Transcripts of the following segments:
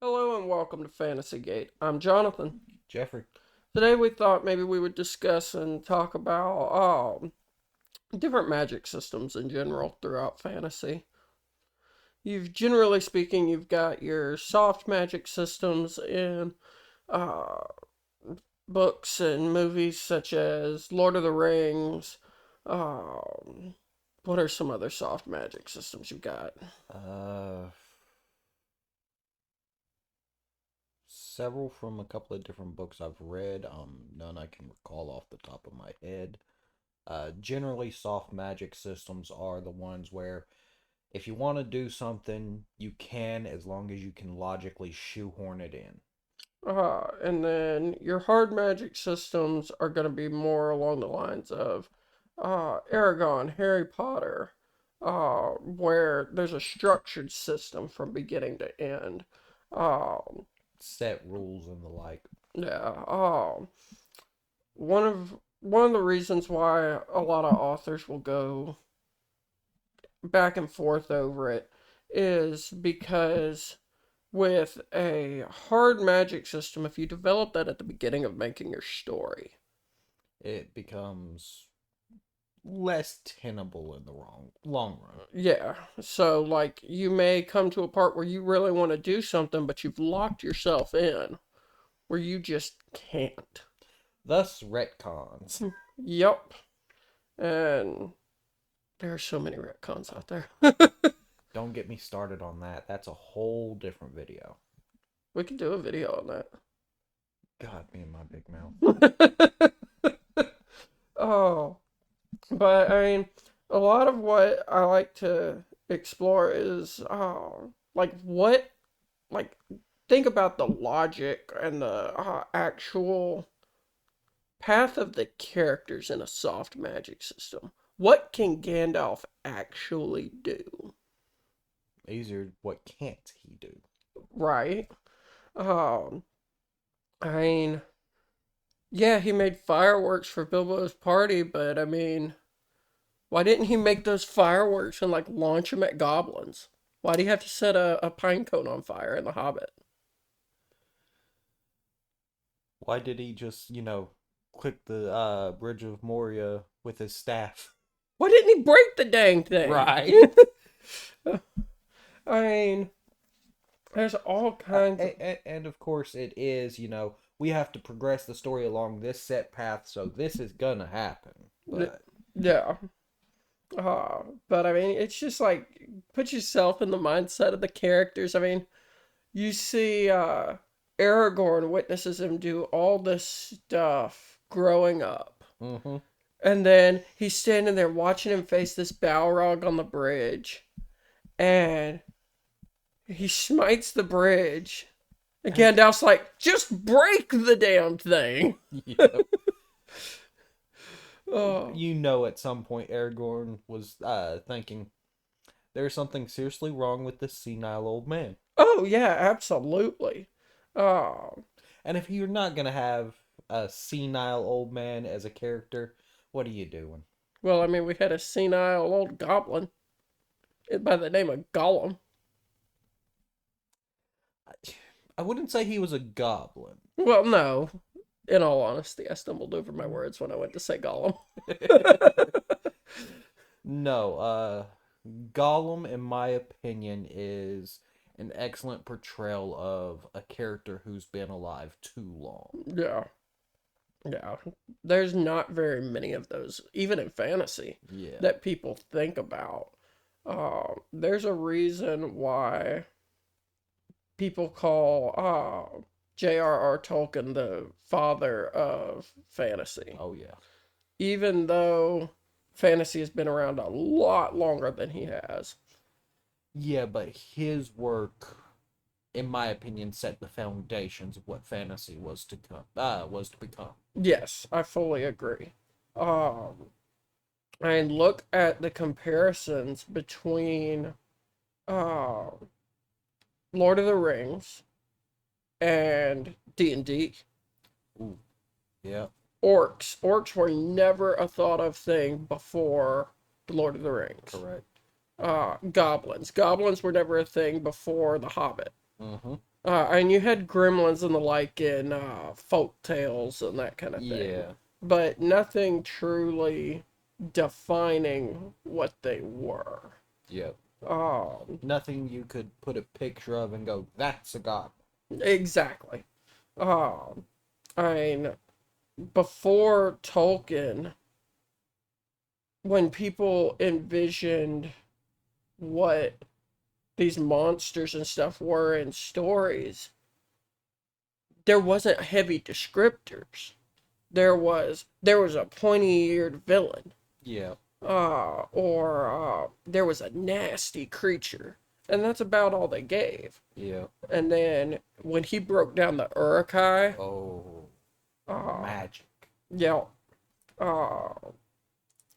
Hello and welcome to Fantasy Gate. I'm Jonathan. Jeffrey. Today we thought maybe we would discuss and talk about different magic systems in general throughout fantasy. Generally speaking, you've got your soft magic systems in uh, books and movies such as Lord of the Rings. Um, what are some other soft magic systems you've got? Uh, Several from a couple of different books I've read. None I can recall off the top of my head. Generally, soft magic systems are the ones where if you want to do something, you can as long as you can logically shoehorn it in. And then your hard magic systems are going to be more along the lines of Aragon, Harry Potter, where there's a structured system from beginning to end. Um, Set rules and the like. yeah. One of the reasons why a lot of authors will go back and forth over it is because with a hard magic system, if you develop that at the beginning of making your story, It becomes less tenable in the long run. yeah. So, like, you may come to a part where you really want to do something, but you've locked yourself in where you just can't. Thus, retcons. Yep. And there are so many retcons out there. Don't get me started on that. That's a whole different video. We could do a video on God, me and my big mouth. that. Oh, but I mean, a lot of what I like to explore is, like, think about the logic and the actual path of the characters in a soft magic system. What can Gandalf actually do? Easier, what can't he do? Right? Um, I mean, yeah, he made fireworks for Bilbo's party, but I mean, why didn't he make those fireworks and like launch them at goblins? Why do you have to set a pine cone on fire in The Hobbit? Why did he just, click the Bridge of Moria with his staff? Why didn't he break the dang thing? Right. I mean, there's all kinds of. And of course, it is, we have to progress the story along this set path, so this is gonna happen. But Yeah. But I mean, it's just like put yourself in the mindset of the characters. I mean, you see Aragorn witnesses him do all this stuff growing up. mm-hmm. And then he's standing there watching him face this Balrog on the bridge. And he smites the bridge. And Gandalf's like, just break the damn thing. Yeah. Oh, At some point Aragorn was thinking there's something seriously wrong with this senile old man. oh yeah, absolutely. Oh, And if you're not gonna have a senile old man as a character, what are you doing? well, I mean, we had a senile old goblin by the name of Gollum. I wouldn't say he was a goblin. Well, no. In all honesty, I stumbled over my words when I went to say Gollum. No, Gollum, in my opinion, is an excellent portrayal of a character who's been alive too long. Yeah. Yeah. There's not very many of those, even in fantasy, Yeah. that people think about. There's a reason why people call J.R.R. Tolkien the father of fantasy, Oh, yeah. even though fantasy has been around a lot longer than he has. Yeah, but his work, in my opinion, set the foundations of what fantasy was to become. Yes, I fully agree. Um, and look at the comparisons between uh, Lord of the Rings and D&D. Ooh, yeah, Orcs were never a thought of thing before the Lord of the Rings. correct. Goblins were never a thing before The Hobbit. Mm-hmm. And you had gremlins and the like in folk tales and that kind of thing, Yeah. but nothing truly defining what they were. Yep. Um, Nothing you could put a picture of and go, that's a god. exactly. Um, I mean, before Tolkien, when people envisioned what these monsters and stuff were in stories, there wasn't heavy descriptors. There was a pointy-eared villain, Yeah. or there was a nasty creature, and that's about all they gave. Yeah. And then when he broke down the Urukai, Oh, uh, magic. yeah, uh,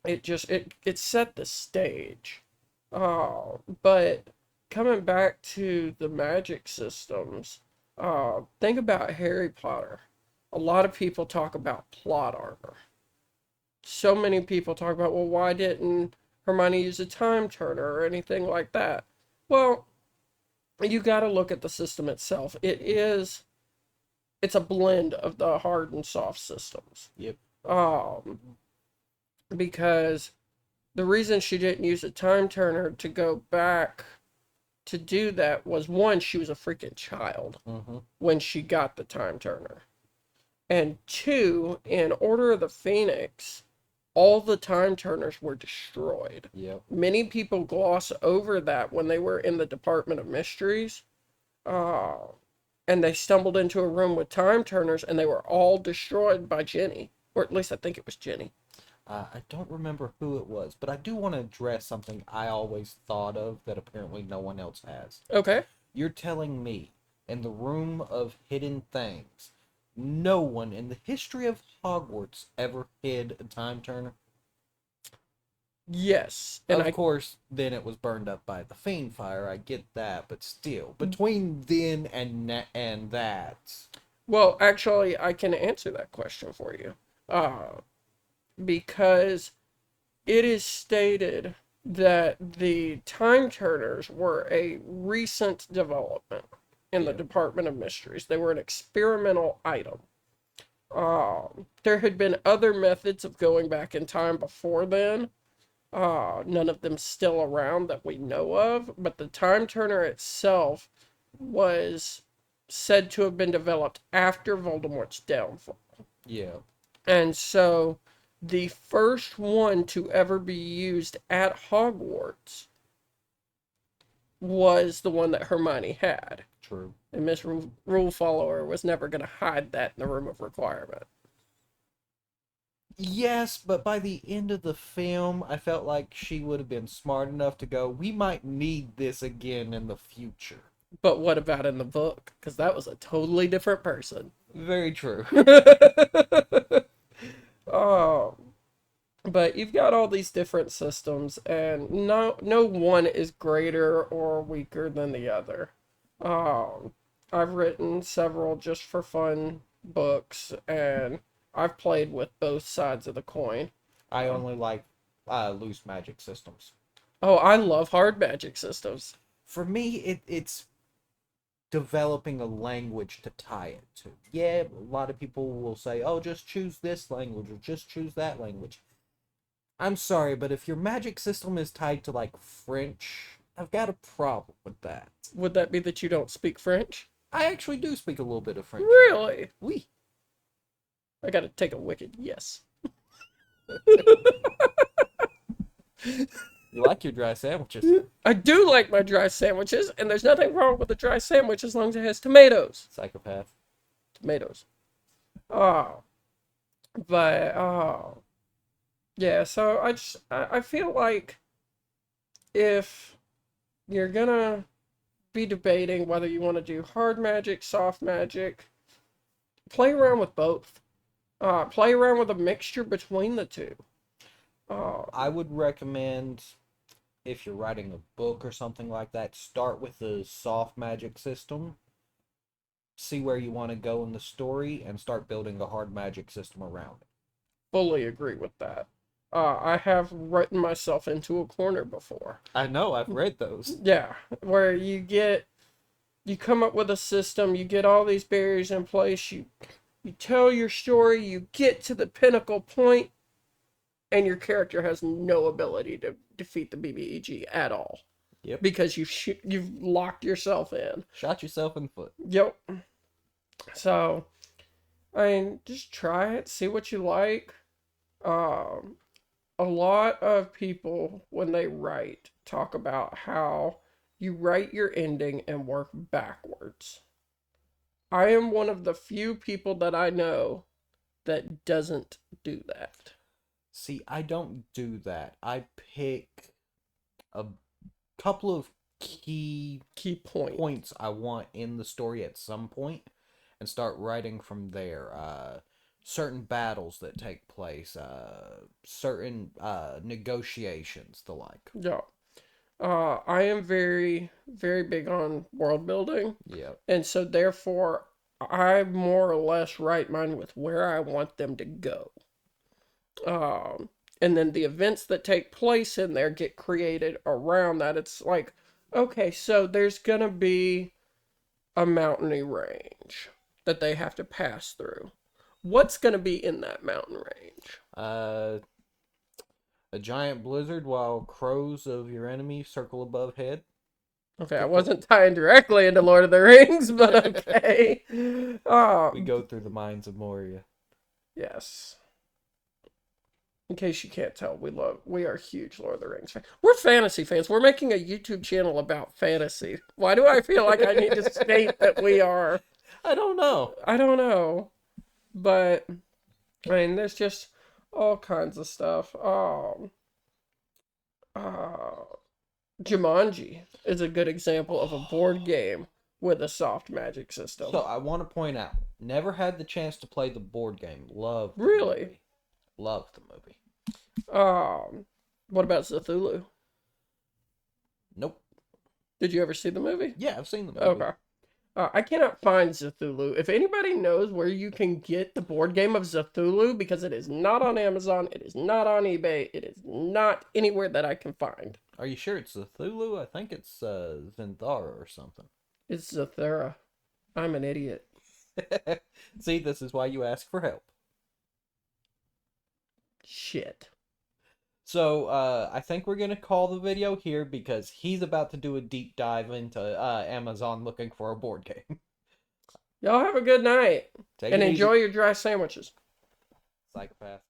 it set the stage. But coming back to the magic systems, think about Harry Potter. A lot of people talk about plot armor. So many people talk about, well, why didn't Hermione use a time turner or anything like that? Well, you got to look at the system itself. It's a blend of the hard and soft systems. Yep. Um, because the reason she didn't use a time turner to go back to do that was, one, she was a freaking child Mm-hmm. when she got the time turner. And two, in Order of the Phoenix, all the time turners were destroyed. Yep. Many people gloss over that when they were in the Department of Mysteries. Uh, and they stumbled into a room with time turners and they were all destroyed by Jenny. Or at least I think it was Jenny. I don't remember who it was, but I do want to address something I always thought of that apparently no one else has. Okay. You're telling me, in the room of hidden things, no one in the history of Hogwarts ever hid a time turner? Yes. And Of course, then it was burned up by the Fiend Fire. I get that, but still, between then and that, well, actually, I can answer that question for you. Because it is stated that the time turners were a recent development in the yeah, Department of Mysteries. They were an experimental item. There had been other methods of going back in time before then. None of them still around that we know of, but the time turner itself was said to have been developed after Voldemort's downfall. yeah, And so the first one to ever be used at Hogwarts was the one that Hermione had. true. And Miss Rule Follower was never going to hide that in the Room of Requirement. Yes, but by the end of the film, I felt like she would have been smart enough to go, we might need this again in the future. But what about in the book? Because that was a totally different person. Very true. Oh, but you've got all these different systems, and no one is greater or weaker than the other. Um, I've written several just for fun books, and I've played with both sides of the coin. I only like loose magic systems. Oh, I love hard magic systems. For me, it's developing a language to tie it to. Yeah, a lot of people will say, oh, just choose this language or just choose that language. I'm sorry, but if your magic system is tied to like French, I've got a problem with that. Would that be that you don't speak French? I actually do speak a little bit of French. Really? Oui. I gotta take a wicked yes. You like your dry sandwiches. I do like my dry sandwiches, and there's nothing wrong with a dry sandwich as long as it has tomatoes. Psychopath. Tomatoes. Oh, but yeah. So I feel like if you're gonna be debating whether you want to do hard magic, soft magic, play around with both. Play around with a mixture between the two. I would recommend if you're writing a book or something like that, start with the soft magic system, see where you want to go in the story, and start building a hard magic system around it. Fully agree with that. I have written myself into a corner before. I know, I've read those. Yeah, where You come up with a system, you get all these barriers in place, you tell your story, you get to the pinnacle point, and your character has no ability to defeat the BBEG at all. Yep. Because you've locked yourself in. Shot yourself in the foot. Yep. So, I mean, just try it, see what you like. A lot of people, when they write, talk about how you write your ending and work backwards. I am one of the few people that I know that doesn't do that. See, I don't do that. I pick a couple of key points I want in the story at some point and start writing from there. Certain battles that take place, certain negotiations, the like. Yeah. I am very, very big on world building. Yeah. And so, therefore, I more or less write mine with where I want them to go. And then the events that take place in there get created around that. It's like, okay, so there's going to be a mountainy range that they have to pass through. What's going to be in that mountain range? A giant blizzard while crows of your enemy circle above head. Okay, I wasn't tying directly into Lord of the Rings, but okay. We go through the mines of Moria. Yes. In case you can't tell, we are huge Lord of the Rings fans. We're fantasy fans. We're making a YouTube channel about fantasy. Why do I feel like I need to state that we are? I don't know. I don't know. But, I mean, there's just all kinds of stuff. Jumanji is a good example of a board game with a soft magic system. So I want to point out, never had the chance to play the board game. Loved the Really? movie. Loved the movie. What about Cthulhu? Nope. Did you ever see the movie? Yeah, I've seen the movie. Okay. I cannot find Cthulhu. If anybody knows where you can get the board game of Cthulhu, because it is not on Amazon, it is not on eBay, it is not anywhere that I can find. Are you sure it's Cthulhu? I think it's Zenthara or something. It's Zathura. I'm an idiot. See, this is why you ask for help. Shit. So, I think we're going to call the video here because he's about to do a deep dive into Amazon looking for a board game. Y'all have a good night. Take and it enjoy easy. your dry sandwiches. Psychopath.